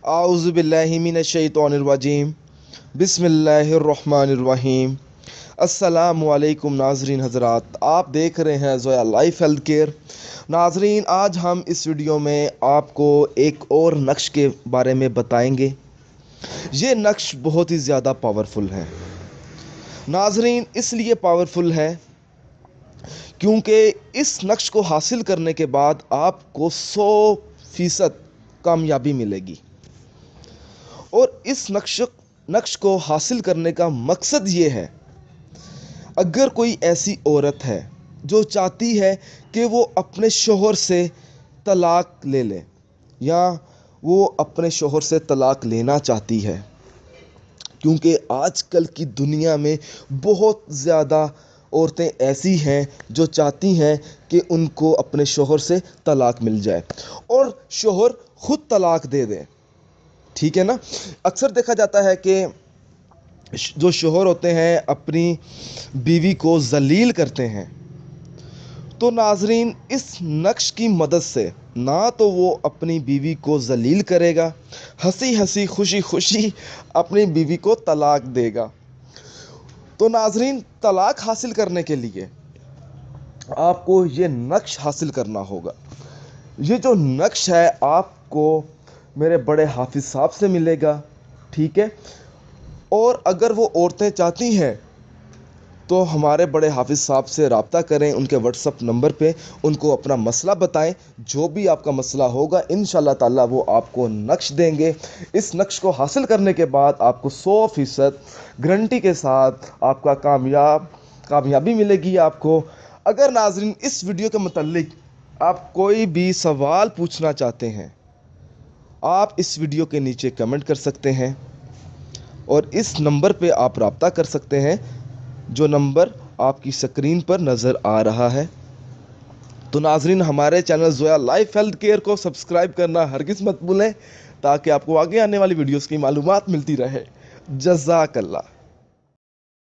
आऊज़ु बिल्लाहि मिनश शैतानिर रजीम बिस्मिल्लाहिर्रहमानिर्रहीम। अस्सलामु अलैकुम नाज़रीन हज़रात, आप देख रहे हैं ज़ोया लाइफ हेल्थ केयर। नाज़रीन, आज हम इस वीडियो में आपको एक और नक्श के बारे में बताएंगे। ये नक्श बहुत ही ज़्यादा पावरफुल है नाज़रीन, इसलिए पावरफुल है क्योंकि इस नक्श को हासिल करने के बाद आपको 100% कामयाबी मिलेगी। और इस नक्श को हासिल करने का मकसद ये है, अगर कोई ऐसी औरत है जो चाहती है कि वो अपने शोहर से तलाक ले ले या वो अपने शोहर से तलाक लेना चाहती है, क्योंकि आजकल की दुनिया में बहुत ज़्यादा औरतें ऐसी हैं जो चाहती हैं कि उनको अपने शोहर से तलाक मिल जाए और शोहर ख़ुद तलाक दे दे। ठीक है ना। अक्सर देखा जाता है कि जो शोहर होते हैं अपनी बीवी को ज़लील करते हैं। तो नाज़रीन, इस नक्श की मदद से ना तो वो अपनी बीवी को ज़लील करेगा, हंसी हंसी खुशी खुशी अपनी बीवी को तलाक देगा। तो नाज़रीन, तलाक हासिल करने के लिए आपको ये नक्श हासिल करना होगा। ये जो नक्श है आपको मेरे बड़े हाफिज़ साहब से मिलेगा। ठीक है। और अगर वो औरतें चाहती हैं तो हमारे बड़े हाफिज़ साहब से रब्ता करें, उनके व्हाट्सअप नंबर पे उनको अपना मसला बताएं। जो भी आपका मसला होगा इंशाल्लाह ताला वो आपको नक्श देंगे। इस नक्श को हासिल करने के बाद आपको 100% गारंटी के साथ आपका कामयाबी मिलेगी आपको। अगर नाज़रीन इस वीडियो के मुताल्लिक आप कोई भी सवाल पूछना चाहते हैं, आप इस वीडियो के नीचे कमेंट कर सकते हैं और इस नंबर पे आप रब्ता कर सकते हैं, जो नंबर आपकी स्क्रीन पर नज़र आ रहा है। तो नाज़रीन, हमारे channel Zoya life health care को सब्सक्राइब करना हरगिज़ मत भूलें, ताकि आपको आगे आने वाली वीडियोस की मालूमात मिलती रहे। जज़ाकल्लाह।